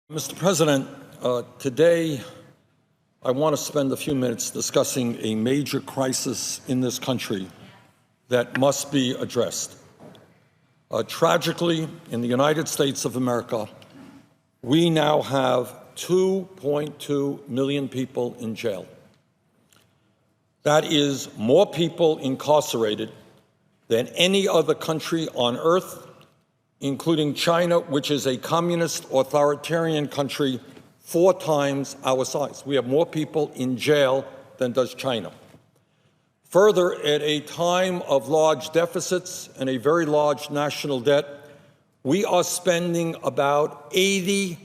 Mr. President, today I want to spend a few minutes discussing a major crisis in this country that must be addressed. Tragically, in the United States of America, we now have 2.2 million people in jail. That is more people incarcerated than any other country on earth, including China, which is a communist authoritarian country 4 times our size. We have more people in jail than does China. Further, at a time of large deficits and a very large national debt, we are spending about $80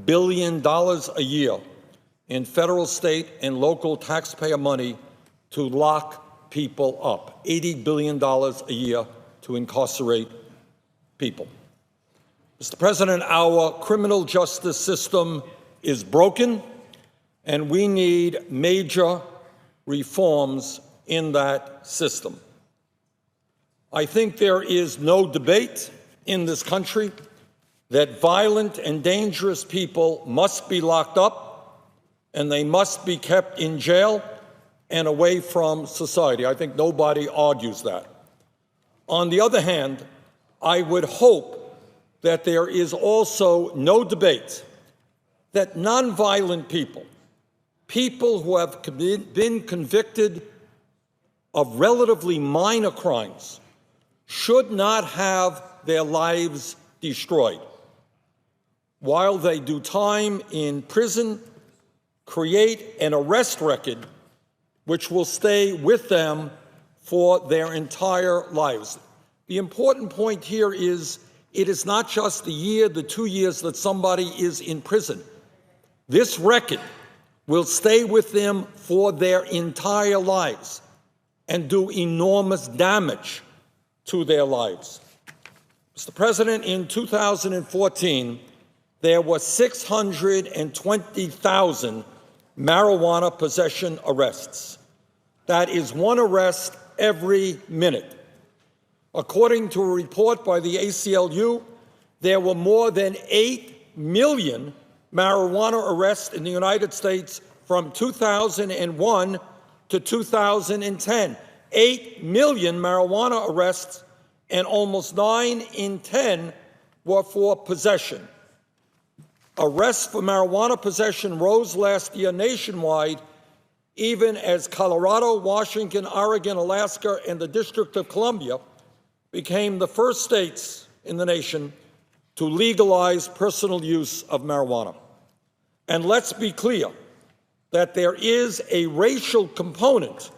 billion a year in federal, state, and local taxpayer money to lock people up. $80 billion a year to incarcerate people. Mr. President, our criminal justice system is broken, and we need major reforms in that system. I think there is no debate in this country that violent and dangerous people must be locked up and they must be kept in jail and away from society. I think nobody argues that. On the other hand, I would hope that there is also no debate that nonviolent people, people who have been convicted of relatively minor crimes, should not have their lives destroyed while they do time in prison, create an arrest record which will stay with them for their entire lives. The important point here is it is not just the year, the 2 years that somebody is in prison. This record will stay with them for their entire lives and do enormous damage to their lives. Mr. President, in 2014, there were 620,000 marijuana possession arrests. That is 1 arrest every minute. According to a report by the ACLU, there were more than 8 million marijuana arrests in the United States from 2001 to 2010. 8 million marijuana arrests, and almost 9 in 10 were for possession. Arrests for marijuana possession rose last year nationwide, even as Colorado, Washington, Oregon, Alaska, and the District of Columbia became the first states in the nation to legalize personal use of marijuana. And let's be clear that there is a racial component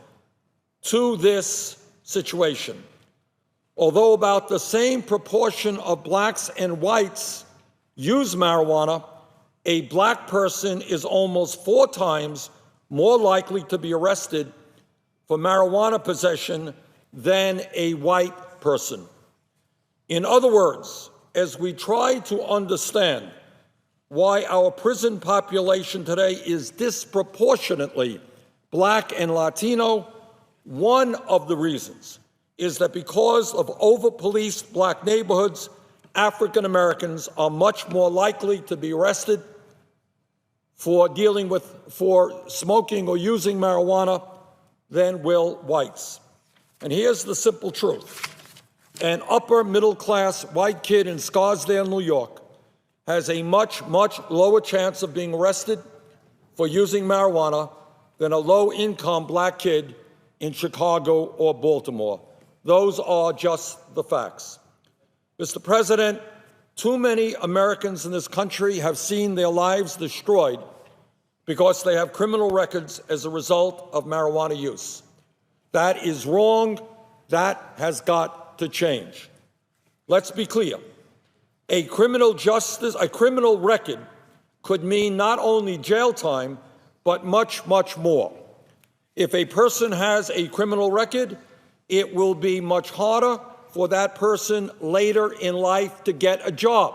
to this situation. Although about the same proportion of blacks and whites use marijuana, a black person is almost 4 times more likely to be arrested for marijuana possession than a white person. In other words, as we try to understand why our prison population today is disproportionately black and Latino, one of the reasons is that because of over-policed black neighborhoods, African Americans are much more likely to be arrested for smoking or using marijuana than will whites. And here's the simple truth. An upper-middle-class white kid in Scarsdale, New York, has a much lower chance of being arrested for using marijuana than a low-income black kid in Chicago or Baltimore. Those are just the facts. Mr. President, too many Americans in this country have seen their lives destroyed because they have criminal records as a result of marijuana use. That is wrong. That has got to change. Let's be clear. A criminal record could mean not only jail time, but much more. If a person has a criminal record, it will be much harder for that person later in life to get a job.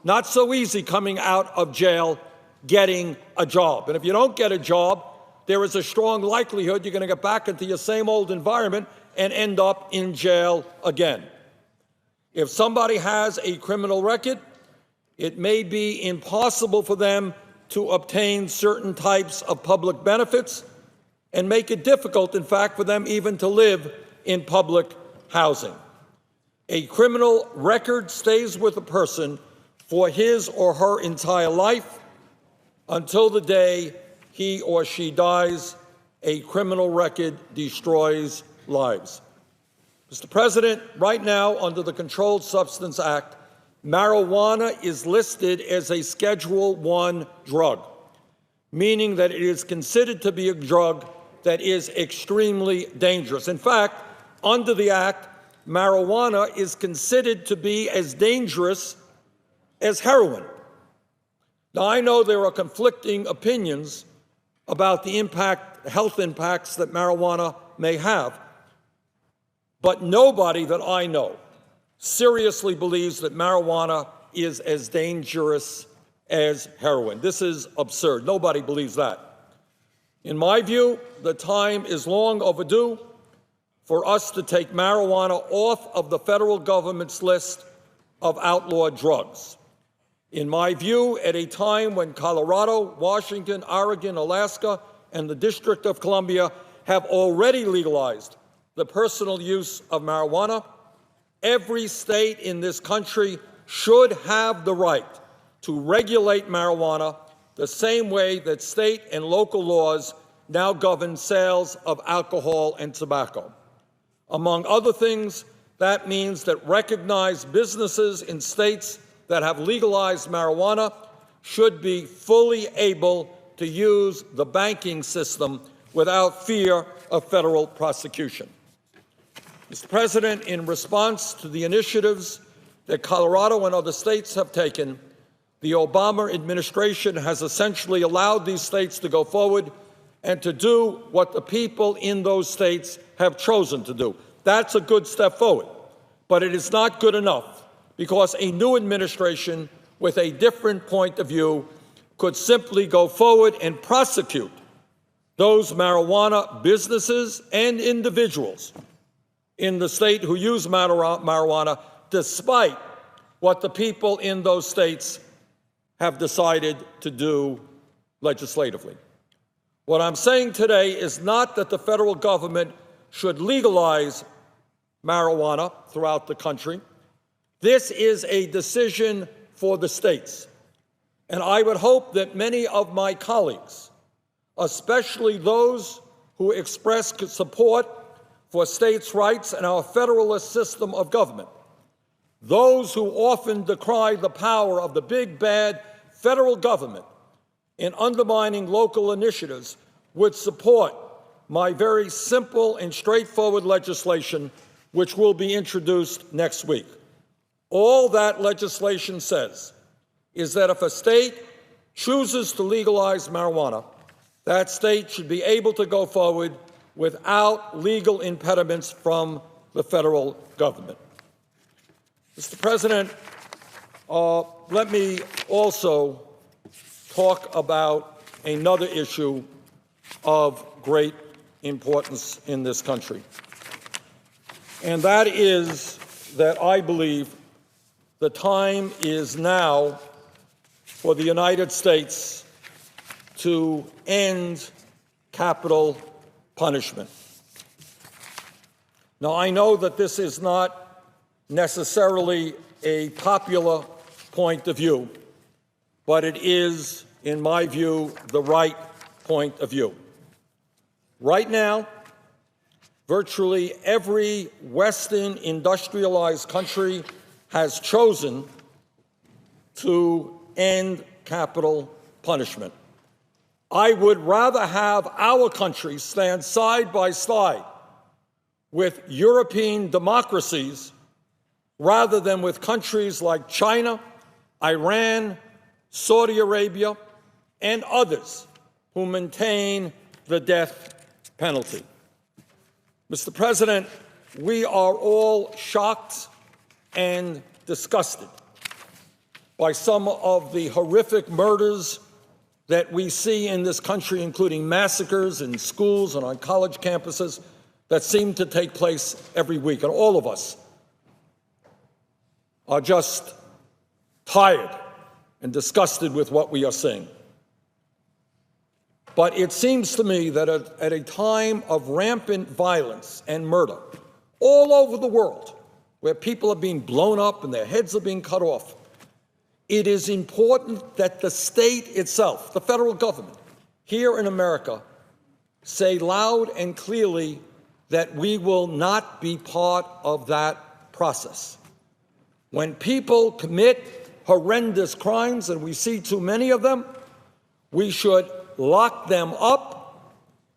Not so easy coming out of jail getting a job. And if you don't get a job, there is a strong likelihood you're going to get back into your same old environment and end up in jail again. If somebody has a criminal record, it may be impossible for them to obtain certain types of public benefits and make it difficult, in fact, for them even to live in public housing. A criminal record stays with a person for his or her entire life until the day he or she dies. A criminal record destroys lives. Mr. President, right now, under the Controlled Substance Act, marijuana is listed as a Schedule I drug, meaning that it is considered to be a drug that is extremely dangerous. In fact, under the Act, marijuana is considered to be as dangerous as heroin. Now, I know there are conflicting opinions about the health impacts that marijuana may have, but nobody that I know seriously believes that marijuana is as dangerous as heroin. This is absurd. Nobody believes that. In my view, the time is long overdue for us to take marijuana off of the federal government's list of outlawed drugs. In my view, at a time when Colorado, Washington, Oregon, Alaska, and the District of Columbia have already legalized the personal use of marijuana, every state in this country should have the right to regulate marijuana the same way that state and local laws now govern sales of alcohol and tobacco. Among other things, that means that recognized businesses in states that have legalized marijuana should be fully able to use the banking system without fear of federal prosecution. Mr. President, in response to the initiatives that Colorado and other states have taken, the Obama administration has essentially allowed these states to go forward and to do what the people in those states have chosen to do. That's a good step forward, but it is not good enough, because a new administration with a different point of view could simply go forward and prosecute those marijuana businesses and individuals in the state who use marijuana, despite what the people in those states have decided to do legislatively. What I'm saying today is not that the federal government should legalize marijuana throughout the country. This is a decision for the states. And I would hope that many of my colleagues, especially those who express support for states' rights and our federalist system of government, those who often decry the power of the big, bad federal government in undermining local initiatives, would support my very simple and straightforward legislation, which will be introduced next week. All that legislation says is that if a state chooses to legalize marijuana, that state should be able to go forward without legal impediments from the federal government. Mr. President, let me also talk about another issue of great importance in this country, and that is that I believe the time is now for the United States to end capital punishment. Now, I know that this is not necessarily a popular point of view, but it is, in my view, the right point of view. Right now, virtually every Western industrialized country has chosen to end capital punishment. I would rather have our country stand side by side with European democracies rather than with countries like China, Iran, Saudi Arabia, and others who maintain the death penalty. Mr. President, we are all shocked and disgusted by some of the horrific murders that we see in this country, including massacres in schools and on college campuses that seem to take place every week. And all of us are just tired and disgusted with what we are seeing. But it seems to me that at a time of rampant violence and murder all over the world, where people are being blown up and their heads are being cut off, it is important that the state itself, the federal government, here in America, say loud and clearly that we will not be part of that process. When people commit horrendous crimes, and we see too many of them, we should lock them up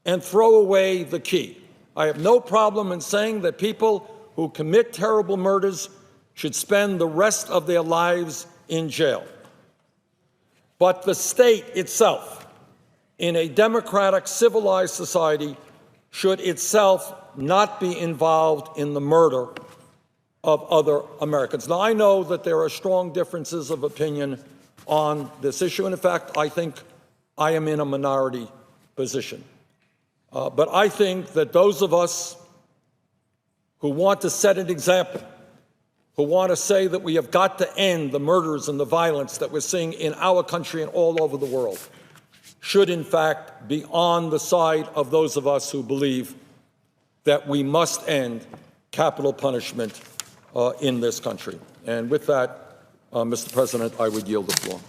and throw away the key. I have no problem in saying that people who commit terrible murders should spend the rest of their lives in jail. But the state itself, in a democratic, civilized society, should itself not be involved in the murder of other Americans. Now, I know that there are strong differences of opinion on this issue, and in fact, I think I am in a minority position. But I think that those of us who want to set an example, who want to say that we have got to end the murders and the violence that we're seeing in our country and all over the world, should in fact be on the side of those of us who believe that we must end capital punishment in this country. And with that, Mr. President, I would yield the floor.